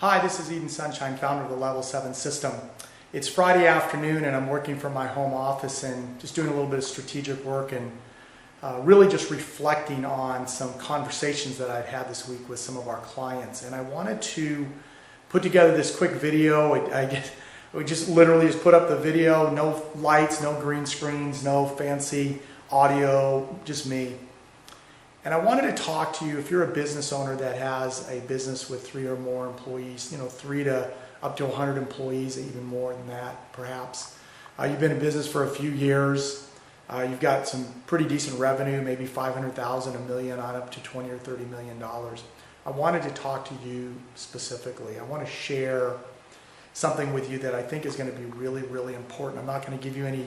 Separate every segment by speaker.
Speaker 1: Hi, this is Eden Sunshine, founder of the Level 7 system. It's Friday afternoon and I'm working from my home office and just doing a little bit of strategic work and really just reflecting on some conversations that I've had this week with some of our clients. And I wanted to put together this quick video. We just literally just put up the video, no lights, no green screens, no fancy audio, just me. And I wanted to talk to you, if you're a business owner that has a business with 3 or more employees, 3 to up to 100 employees, even more than that, perhaps. You've been in business for a few years. You've got some pretty decent revenue, maybe 500,000, $1 million, on up to 20 or $30 million. I wanted to talk to you specifically. I want to share something with you that I think is going to be really, really important. I'm not going to give you any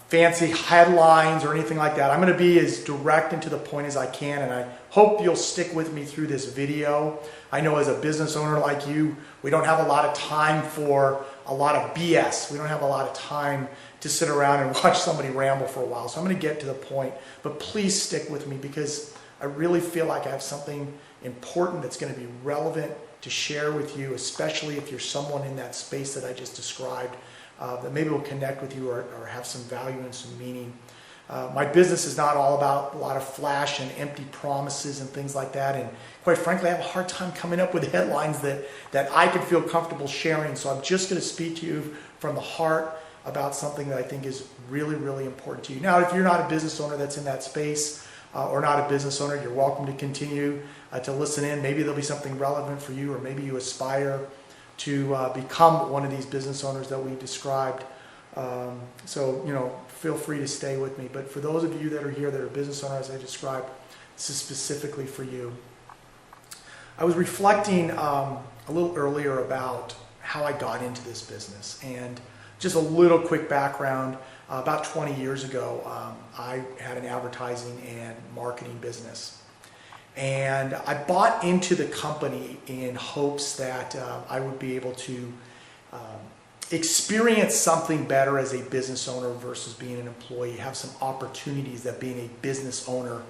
Speaker 1: fancy headlines or anything like that. I'm going to be as direct and to the point as I can, and I hope you'll stick with me through this video. I know as a business owner like you, we don't have a lot of time for a lot of BS. We don't have a lot of time to sit around and watch somebody ramble for a while. So I'm going to get to the point, but please stick with me because I really feel like I have something important that's going to be relevant to share with you, especially if you're someone in that space that I just described. That maybe will connect with you or have some value and some meaning. My business is not all about a lot of flash and empty promises and things like that. And quite frankly, I have a hard time coming up with headlines that I can feel comfortable sharing. So I'm just going to speak to you from the heart about something that I think is really, really important to you. Now, if you're not a business owner that's in that space or not a business owner, you're welcome to continue to listen in. Maybe there'll be something relevant for you, or maybe you aspire to become one of these business owners that we described. So, feel free to stay with me. But for those of you that are here that are business owners, as I described, this is specifically for you. I was reflecting a little earlier about how I got into this business. And just a little quick background. About 20 years ago, I had an advertising and marketing business. And I bought into the company in hopes that I would be able to experience something better as a business owner versus being an employee, have some opportunities that being a business owner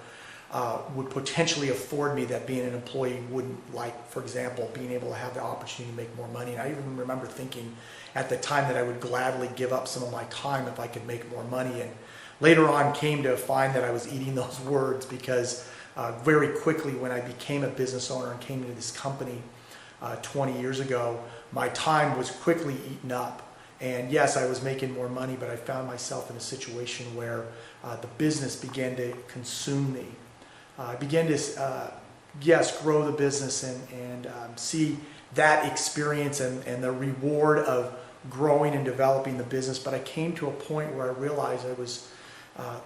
Speaker 1: would potentially afford me that being an employee wouldn't, like, for example, being able to have the opportunity to make more money. And I even remember thinking at the time that I would gladly give up some of my time if I could make more money. And later on came to find that I was eating those words because very quickly when I became a business owner and came into this company 20 years ago, my time was quickly eaten up. And yes, I was making more money, but I found myself in a situation where the business began to consume me. I began to, grow the business and see that experience and the reward of growing and developing the business. But I came to a point where I realized I was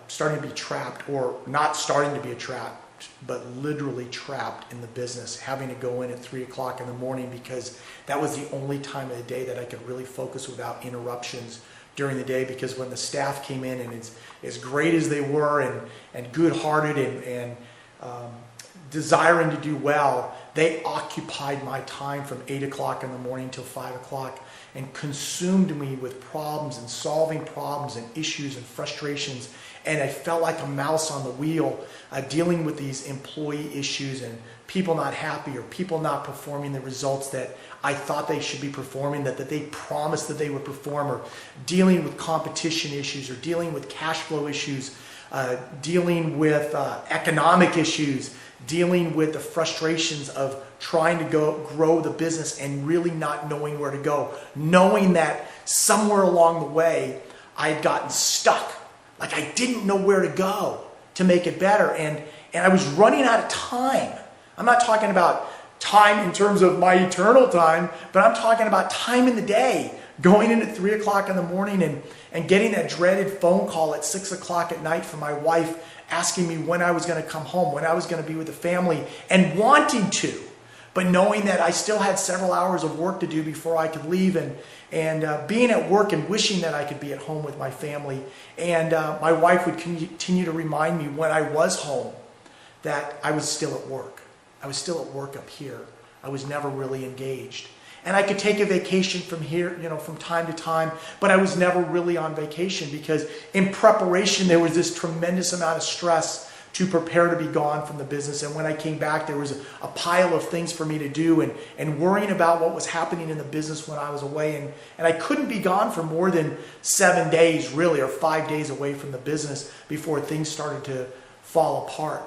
Speaker 1: starting to be trapped, or not starting to be trapped, but literally trapped in the business, having to go in at 3 o'clock in the morning because that was the only time of the day that I could really focus without interruptions during the day. Because when the staff came in, and as great as they were and good-hearted and desiring to do well, they occupied my time from 8 o'clock in the morning till 5 o'clock and consumed me with problems and solving problems and issues and frustrations. And I felt like a mouse on the wheel dealing with these employee issues and people not happy or people not performing the results that I thought they should be performing, that they promised that they would perform, or dealing with competition issues, or dealing with cash flow issues, dealing with economic issues, dealing with the frustrations of trying to grow the business and really not knowing where to go, knowing that somewhere along the way I had gotten stuck. Like I didn't know where to go to make it better. And I was running out of time. I'm not talking about time in terms of my eternal time, but I'm talking about time in the day, going in at 3 o'clock in the morning and getting that dreaded phone call at 6 o'clock at night from my wife asking me when I was going to come home, when I was going to be with the family, and wanting to, but knowing that I still had several hours of work to do before I could leave, and being at work and wishing that I could be at home with my family. And my wife would continue to remind me when I was home that I was still at work. I was still at work up here. I was never really engaged. And I could take a vacation from here, from time to time, but I was never really on vacation because in preparation there was this tremendous amount of stress to prepare to be gone from the business. And when I came back, there was a pile of things for me to do and worrying about what was happening in the business when I was away. And I couldn't be gone for more than 7 days, really, or 5 days away from the business before things started to fall apart.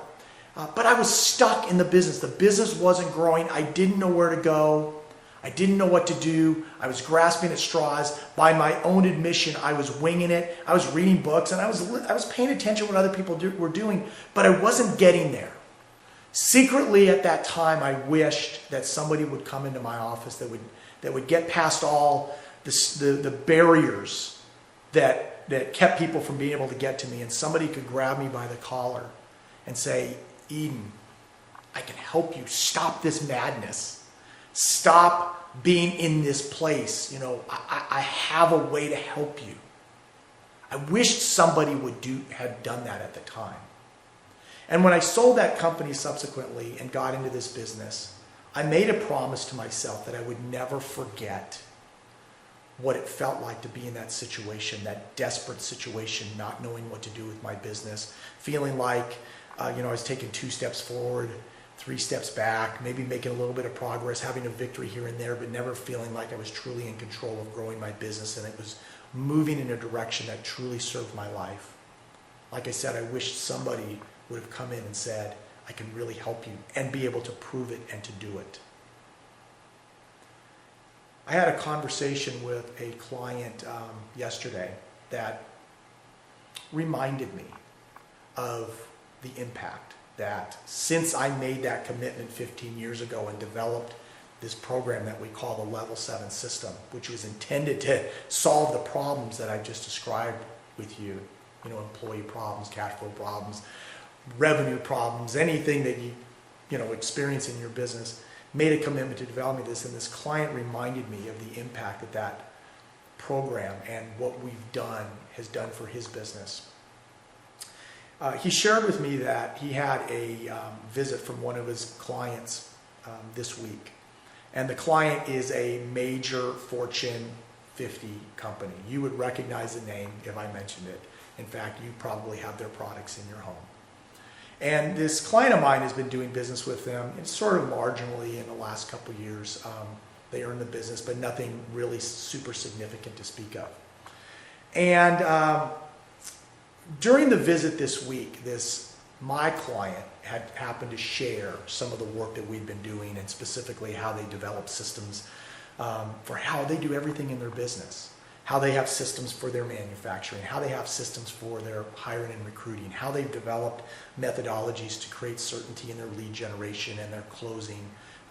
Speaker 1: But I was stuck in the business. The business wasn't growing. I didn't know where to go. I didn't know what to do. I was grasping at straws. By my own admission, I was winging it. I was reading books and I was paying attention to what other people were doing, but I wasn't getting there. Secretly at that time, I wished that somebody would come into my office that would get past all the barriers that kept people from being able to get to me, and somebody could grab me by the collar and say, Eden, I can help you stop this madness. Stop being in this place. I have a way to help you. I wished somebody had done that at the time. And when I sold that company subsequently and got into this business, I made a promise to myself that I would never forget what it felt like to be in that situation, that desperate situation, not knowing what to do with my business, feeling like I was taking 2 steps forward, 3 steps back, maybe making a little bit of progress, having a victory here and there, but never feeling like I was truly in control of growing my business and it was moving in a direction that truly served my life. Like I said, I wished somebody would have come in and said, I can really help you, and be able to prove it and to do it. I had a conversation with a client yesterday that reminded me of the impact that since I made that commitment 15 years ago and developed this program that we call the Level 7 system, which was intended to solve the problems that I just described with you, employee problems, cash flow problems, revenue problems, anything that you experience in your business, made a commitment to developing this, and this client reminded me of the impact that program and what we've done has done for his business. He shared with me that he had a visit from one of his clients this week. And the client is a major Fortune 50 company. You would recognize the name if I mentioned it. In fact, you probably have their products in your home. And this client of mine has been doing business with them, it's sort of marginally in the last couple of years. They earned the business, but nothing really super significant to speak of. And during the visit this week, my client had happened to share some of the work that we'd been doing, and specifically how they develop systems for how they do everything in their business, how they have systems for their manufacturing, how they have systems for their hiring and recruiting, how they've developed methodologies to create certainty in their lead generation and their closing,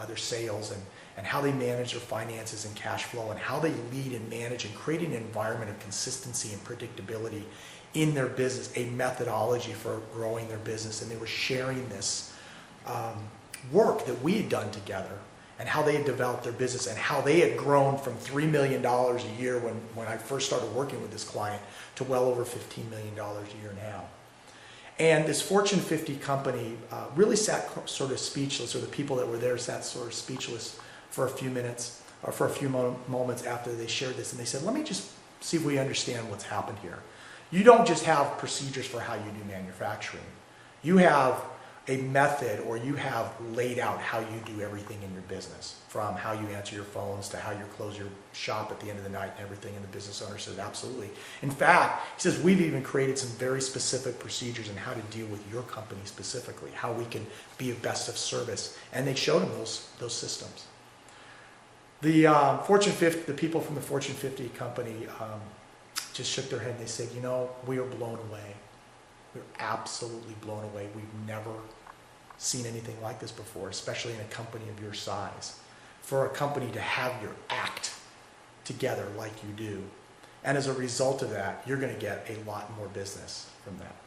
Speaker 1: their sales, and how they manage their finances and cash flow, and how they lead and manage and create an environment of consistency and predictability in their business, a methodology for growing their business. And they were sharing this work that we had done together, and how they had developed their business, and how they had grown from $3 million a year when I first started working with this client to well over $15 million a year now. And this Fortune 50 company really sat sort of speechless, or the people that were there sat sort of speechless for a few minutes, or for a few moments after they shared this. And they said, let me just see if we understand what's happened here. You don't just have procedures for how you do manufacturing. You have a method, or you have laid out how you do everything in your business, from how you answer your phones to how you close your shop at the end of the night and everything. And the business owner said, absolutely. In fact, he says, we've even created some very specific procedures on how to deal with your company specifically, how we can be of best of service. And they showed him those systems. The Fortune 50, the people from the Fortune 50 company just shook their head and they said, we are blown away. We're absolutely blown away. We've never seen anything like this before, especially in a company of your size. For a company to have your act together like you do. And as a result of that, you're going to get a lot more business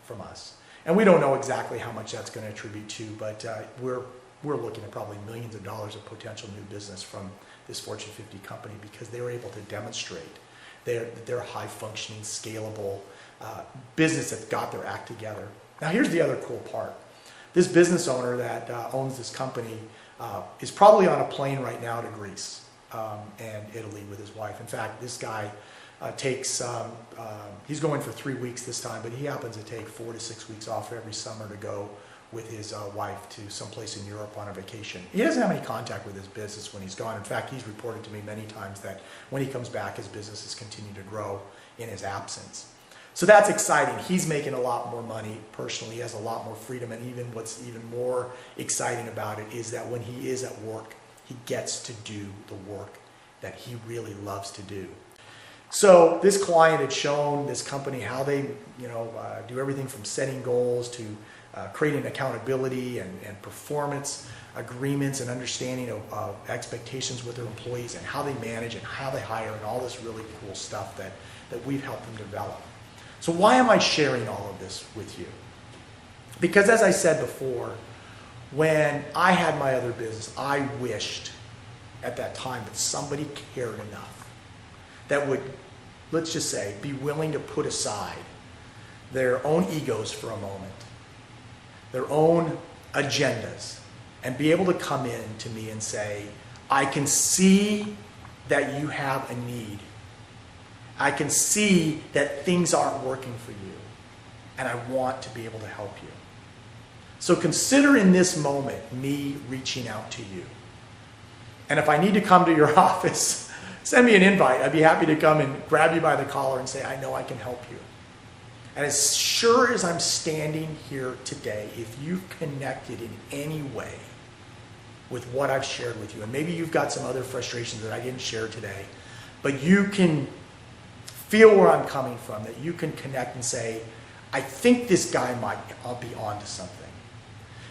Speaker 1: from us. And we don't know exactly how much that's going to attribute to, but we're looking at probably millions of dollars of potential new business from this Fortune 50 company, because they were able to demonstrate they're a high-functioning, scalable business that's got their act together. Now, here's the other cool part. This business owner that owns this company is probably on a plane right now to Greece and Italy with his wife. In fact, this guy he's going for 3 weeks this time, but he happens to take 4 to 6 weeks off every summer to go with his wife to someplace in Europe on a vacation. He doesn't have any contact with his business when he's gone. In fact, he's reported to me many times that when he comes back, his business has continued to grow in his absence. So that's exciting. He's making a lot more money personally. He has a lot more freedom. And even what's even more exciting about it is that when he is at work, he gets to do the work that he really loves to do. So this client had shown this company how they do everything from setting goals to creating accountability and performance agreements and understanding of expectations with their employees and how they manage and how they hire and all this really cool stuff that we've helped them develop. So why am I sharing all of this with you? Because as I said before, when I had my other business, I wished at that time that somebody cared enough that would, let's just say, be willing to put aside their own egos for a moment, their own agendas, and be able to come in to me and say, I can see that you have a need. I can see that things aren't working for you, and I want to be able to help you. So consider in this moment me reaching out to you. And if I need to come to your office, send me an invite. I'd be happy to come and grab you by the collar and say, I know I can help you. And as sure as I'm standing here today, if you've connected in any way with what I've shared with you, and maybe you've got some other frustrations that I didn't share today, but you can feel where I'm coming from, that you can connect and say, I think this guy might be onto something,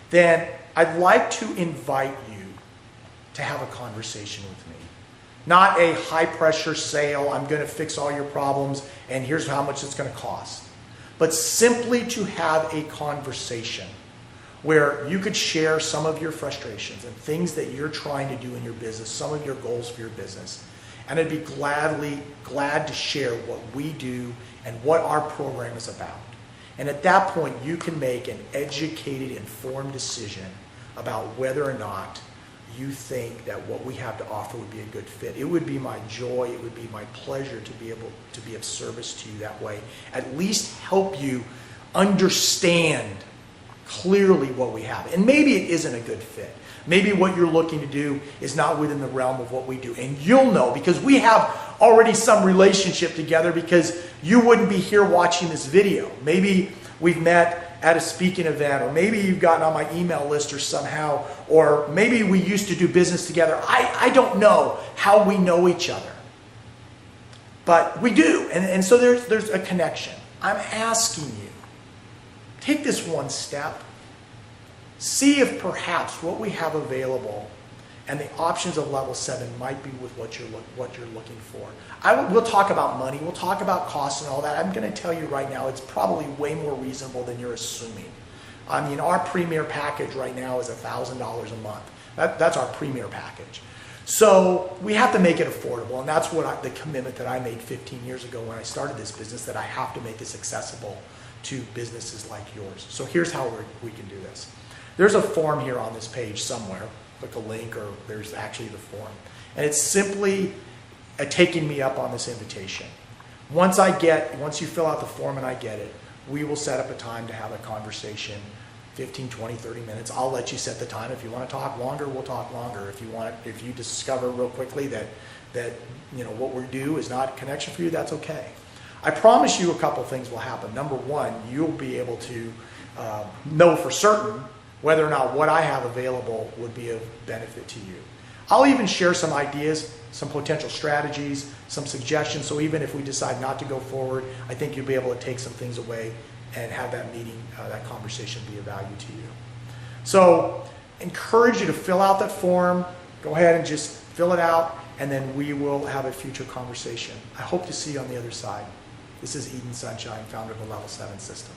Speaker 1: then I'd like to invite you to have a conversation with me. Not a high-pressure sale, I'm going to fix all your problems, and here's how much it's going to cost. But simply to have a conversation where you could share some of your frustrations and things that you're trying to do in your business, some of your goals for your business. And I'd be glad to share what we do and what our program is about. And at that point, you can make an educated, informed decision about whether or not you think that what we have to offer would be a good fit. It would be my joy, it would be my pleasure to be able to be of service to you that way. At least help you understand clearly what we have. And maybe it isn't a good fit. Maybe what you're looking to do is not within the realm of what we do. And you'll know because we have already some relationship together because you wouldn't be here watching this video. Maybe we've met at a speaking event, or maybe you've gotten on my email list or somehow, or maybe we used to do business together. I don't know how we know each other. But we do. And so there's a connection. I'm asking you, take this one step. See if perhaps what we have available and the options of level 7 might be with what you're looking for. We'll talk about money, we'll talk about costs and all that. I'm going to tell you right now, it's probably way more reasonable than you're assuming. I mean, our premier package right now is $1,000 a month. That's our premier package. So we have to make it affordable, and that's what the commitment that I made 15 years ago when I started this business, that I have to make this accessible to businesses like yours. So here's how we can do this. There's a form here on this page somewhere. Click a link, or there's actually the form. And it's simply taking me up on this invitation. Once you fill out the form and I get it, we will set up a time to have a conversation, 15, 20, 30 minutes. I'll let you set the time. If you want to talk longer, we'll talk longer. If you discover real quickly that what we do is not a connection for you, that's okay. I promise you a couple things will happen. Number one, you'll be able to know for certain whether or not what I have available would be of benefit to you. I'll even share some ideas, some potential strategies, some suggestions, so even if we decide not to go forward, I think you'll be able to take some things away and have that meeting, that conversation be of value to you. So, encourage you to fill out that form. Go ahead and just fill it out, and then we will have a future conversation. I hope to see you on the other side. This is Eden Sunshine, founder of the Level 7 System.